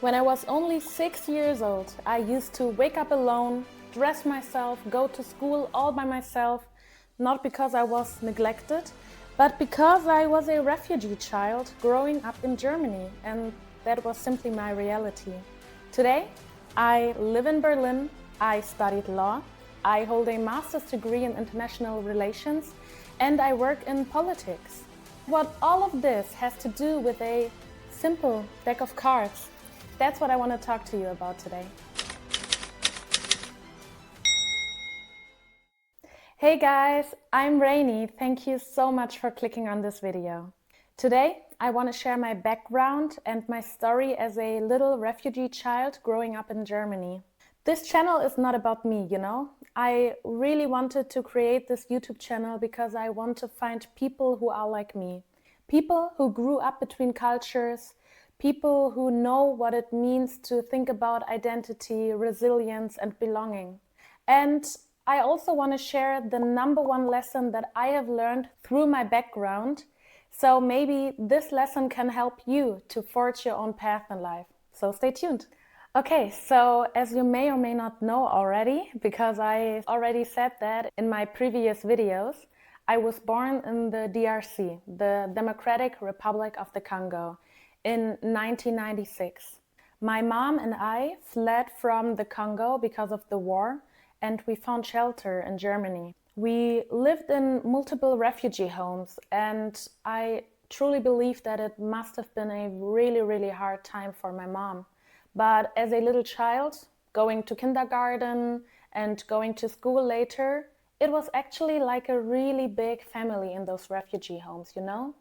When I was only 6 years old, I used to wake up alone, dress myself, go to school all by myself, not because I was neglected, but because I was a refugee child growing up in Germany, and that was simply my reality. Today, I live in Berlin, I studied law, I hold a master's degree in international relations, and I work in politics. What all of this has to do with a simple deck of cards, that's what I want to talk to you about today. Hey guys, I'm Rainy. Thank you so much for clicking on this video. Today, I want to share my background and my story as a little refugee child growing up in Germany. This channel is not about me, you know. I really wanted to create this YouTube channel because I want to find people who are like me. People who grew up between cultures, people who know what it means to think about identity, resilience, and belonging. And I also want to share the number one lesson that I have learned through my background. So maybe this lesson can help you to forge your own path in life. So stay tuned. Okay, so as you may or may not know already, because I already said that in my previous videos, I was born in the DRC, the Democratic Republic of the Congo, in 1996. My mom and I fled from the Congo because of the war, and we found shelter in Germany. We lived in multiple refugee homes, and I truly believe that it must have been a really, really hard time for my mom. But as a little child, going to kindergarten and going to school later, it was actually like a really big family in those refugee homes, you know?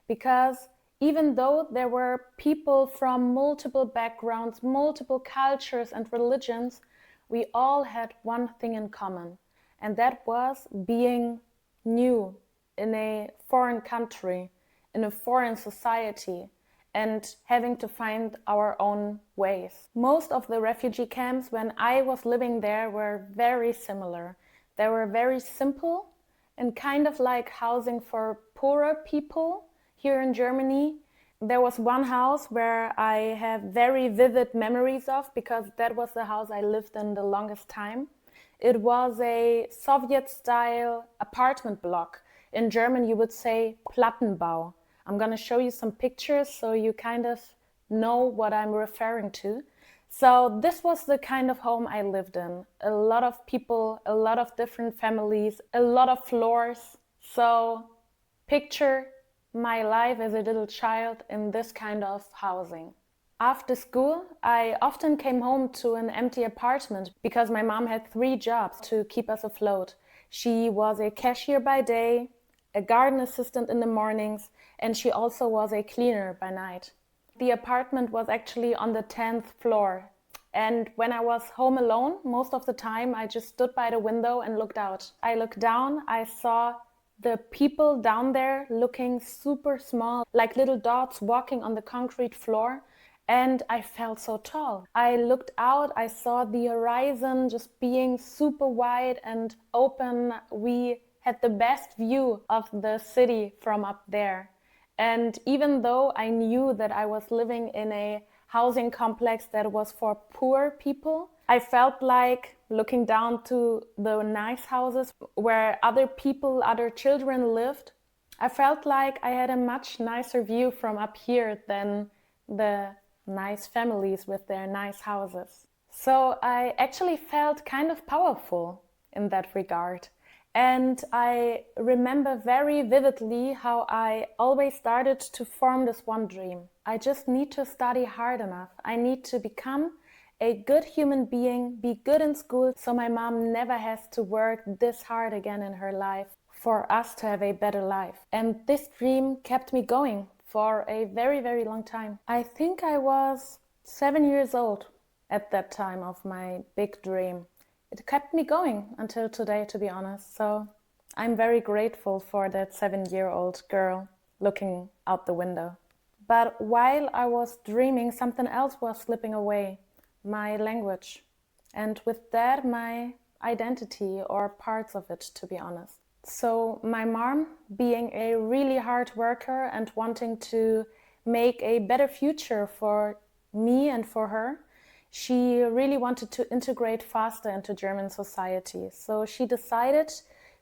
Because even though there were people from multiple backgrounds, multiple cultures and religions, we all had one thing in common, and that was being new in a foreign country, in a foreign society, and having to find our own ways. Most of the refugee camps when I was living there were very similar. They were very simple and kind of like housing for poorer people here in Germany. There was one house where I have very vivid memories of because that was the house I lived in the longest time. It was a Soviet-style apartment block. In German, you would say Plattenbau. I'm going to show you some pictures so you kind of know what I'm referring to. So this was the kind of home I lived in. A lot of people, a lot of different families, a lot of floors. So picture my life as a little child in this kind of housing. After school, I often came home to an empty apartment because my mom had 3 jobs to keep us afloat. She was a cashier by day, a garden assistant in the mornings, and she also was a cleaner by night. The apartment was actually on the 10th floor. And when I was home alone, most of the time I just stood by the window and looked out. I looked down, I saw the people down there looking super small, like little dots walking on the concrete floor. And I felt so tall. I looked out, I saw the horizon just being super wide and open. We had the best view of the city from up there. And even though I knew that I was living in a housing complex that was for poor people, I felt like looking down to the nice houses where other people, other children lived. I felt like I had a much nicer view from up here than the nice families with their nice houses. So I actually felt kind of powerful in that regard. And I remember very vividly how I always started to form this one dream. I just need to study hard enough. I need to become a good human being, be good in school, so my mom never has to work this hard again in her life for us to have a better life. And this dream kept me going for a very, very long time. I think I was 7 years old at that time of my big dream. It kept me going until today, to be honest. So I'm very grateful for that 7-year-old girl looking out the window. But while I was dreaming, something else was slipping away, my language. And with that, my identity, or parts of it, to be honest. So my mom, being a really hard worker and wanting to make a better future for me and for her, she really wanted to integrate faster into German society. So she decided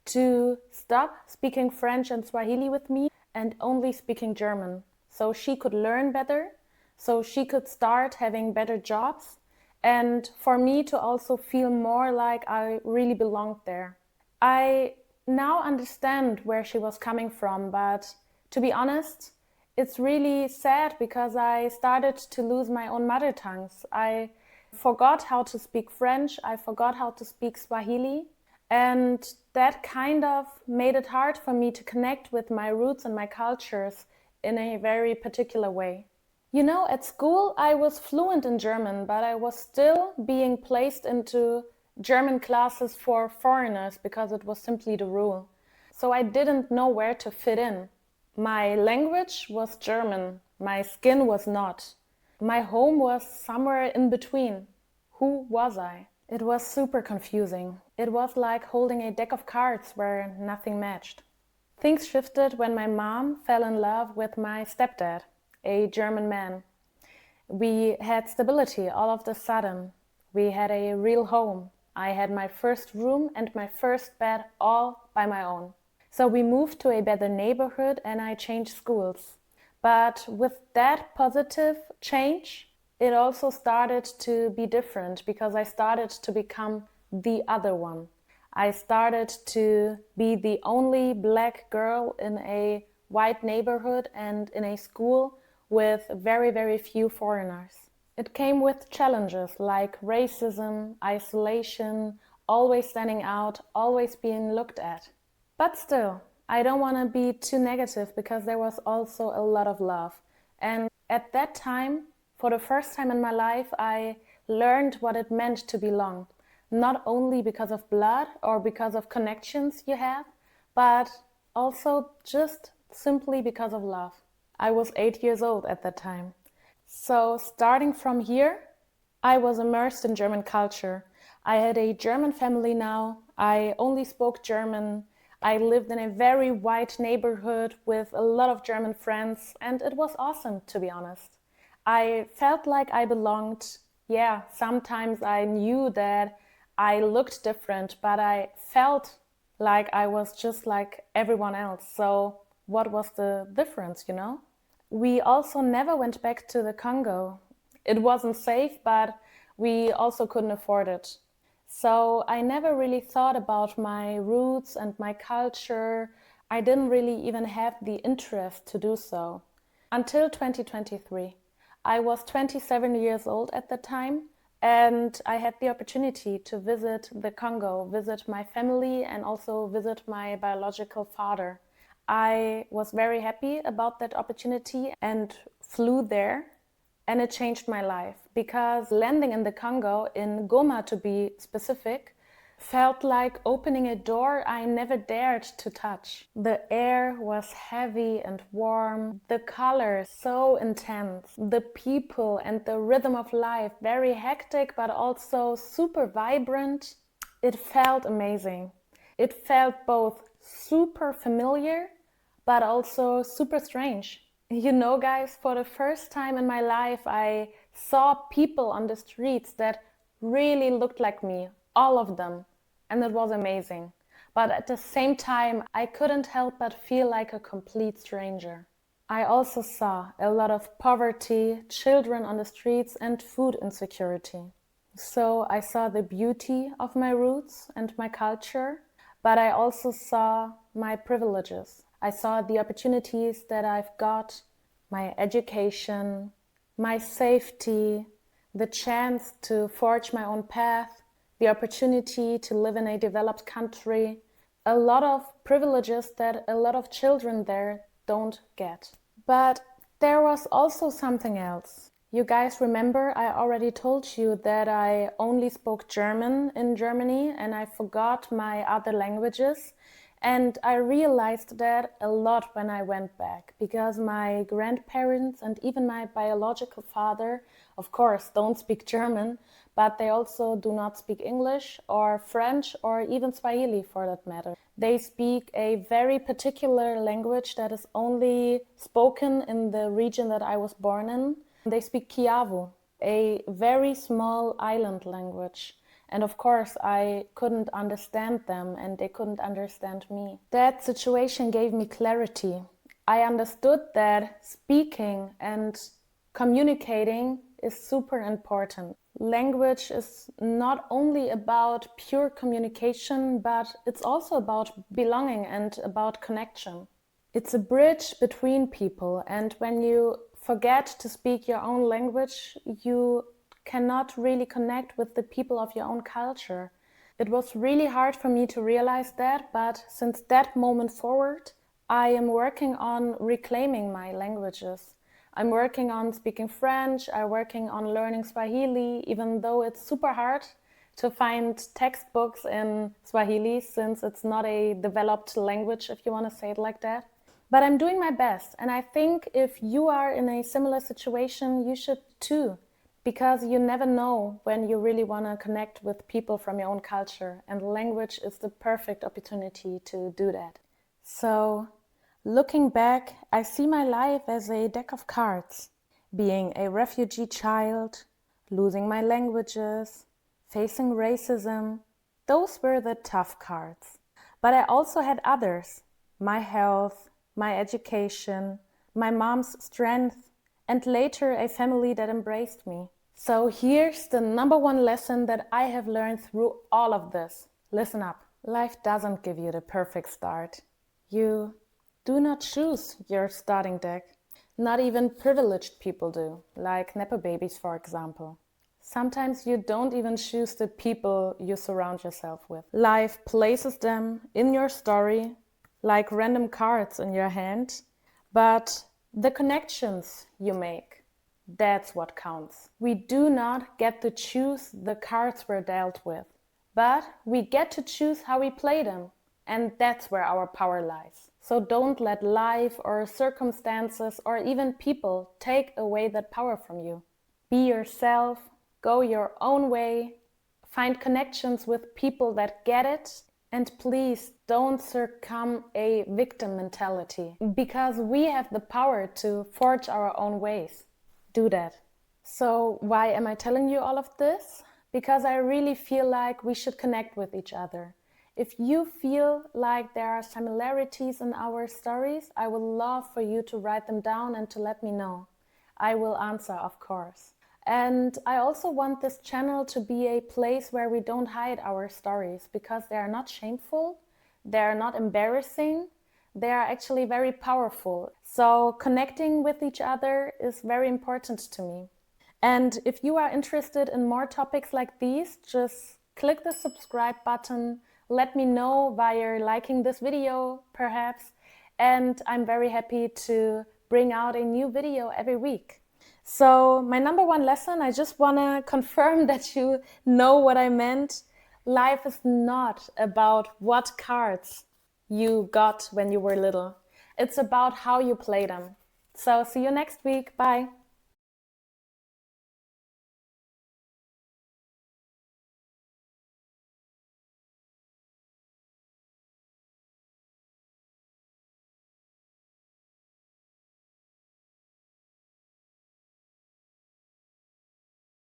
to stop speaking French and Swahili with me and only speaking German. So she could learn better, so she could start having better jobs, and for me to also feel more like I really belonged there. I now understand where she was coming from, but to be honest, it's really sad because I started to lose my own mother tongues. I forgot how to speak French, I forgot how to speak Swahili, and that kind of made it hard for me to connect with my roots and my cultures in a very particular way. You know, at school I was fluent in German, but I was still being placed into German classes for foreigners because it was simply the rule. So I didn't know where to fit in. My language was German, my skin was not. My home was somewhere in between. Who was I? It was super confusing. It was like holding a deck of cards where nothing matched. Things shifted when my mom fell in love with my stepdad, a German man. We had stability all of a sudden. We had a real home. I had my first room and my first bed all by my own. So we moved to a better neighborhood and I changed schools. But with that positive change, it also started to be different because I started to become the other one. I started to be the only black girl in a white neighborhood and in a school with very, very few foreigners. It came with challenges like racism, isolation, always standing out, always being looked at. But still, I don't want to be too negative because there was also a lot of love. And at that time, for the first time in my life, I learned what it meant to belong. Not only because of blood or because of connections you have, but also just simply because of love. I was 8 years old at that time. So starting from here, I was immersed in German culture. I had a German family now. I only spoke German. I lived in a very white neighborhood with a lot of German friends, and it was awesome, to be honest. I felt like I belonged. Yeah, sometimes I knew that I looked different, but I felt like I was just like everyone else. So what was the difference, you know? We also never went back to the Congo. It wasn't safe, but we also couldn't afford it. So I never really thought about my roots and my culture. I didn't really even have the interest to do so. Until 2023. I was 27 years old at the time, and I had the opportunity to visit the Congo, visit my family, and also visit my biological father. I was very happy about that opportunity and flew there, and it changed my life because landing in the Congo, in Goma to be specific, felt like opening a door I never dared to touch. The air was heavy and warm, the colors so intense, the people and the rhythm of life very hectic but also super vibrant. It felt amazing. It felt both super familiar but also super strange. You know, guys, for the first time in my life, I saw people on the streets that really looked like me, all of them, and it was amazing. But at the same time, I couldn't help but feel like a complete stranger. I also saw a lot of poverty, children on the streets, and food insecurity. So I saw the beauty of my roots and my culture, but I also saw my privileges. I saw the opportunities that I've got, my education, my safety, the chance to forge my own path, the opportunity to live in a developed country, a lot of privileges that a lot of children there don't get. But there was also something else. You guys remember I already told you that I only spoke German in Germany and I forgot my other languages. And I realized that a lot when I went back because my grandparents and even my biological father, of course, don't speak German, but they also do not speak English or French or even Swahili for that matter. They speak a very particular language that is only spoken in the region that I was born in. They speak Kiavu, a very small island language. And of course, I couldn't understand them and they couldn't understand me. That situation gave me clarity. I understood that speaking and communicating is super important. Language is not only about pure communication, but it's also about belonging and about connection. It's a bridge between people, and when you forget to speak your own language, you cannot really connect with the people of your own culture. It was really hard for me to realize that, but since that moment forward, I am working on reclaiming my languages. I'm working on speaking French, I'm working on learning Swahili, even though it's super hard to find textbooks in Swahili since it's not a developed language, if you want to say it like that. But I'm doing my best, and I think if you are in a similar situation, you should too, because you never know when you really want to connect with people from your own culture, and language is the perfect opportunity to do that. So, looking back, I see my life as a deck of cards. Being a refugee child, losing my languages, facing racism, those were the tough cards. But I also had others: my health, my education, my mom's strength, and later a family that embraced me. So here's the number one lesson that I have learned through all of this. Listen up. Life doesn't give you the perfect start. You do not choose your starting deck. Not even privileged people do, like Nepo babies, for example. Sometimes you don't even choose the people you surround yourself with. Life places them in your story like random cards in your hand, but the connections you make, that's what counts. We do not get to choose the cards we're dealt with, but we get to choose how we play them, and that's where our power lies. So don't let life or circumstances or even people take away that power from you. Be yourself, go your own way, find connections with people that get it, and please don't succumb a victim mentality, because we have the power to forge our own ways. Do that. So why am I telling you all of this? Because I really feel like we should connect with each other. If you feel like there are similarities in our stories, I would love for you to write them down and to let me know. I will answer, of course. And I also want this channel to be a place where we don't hide our stories, because they are not shameful, they are not embarrassing, they are actually very powerful. So connecting with each other is very important to me. And if you are interested in more topics like these, just click the subscribe button, let me know via liking this video perhaps, and I'm very happy to bring out a new video every week. So my number one lesson, I just want to confirm that you know what I meant. Life is not about what cards you got when you were little. It's about how you play them. So see you next week. Bye.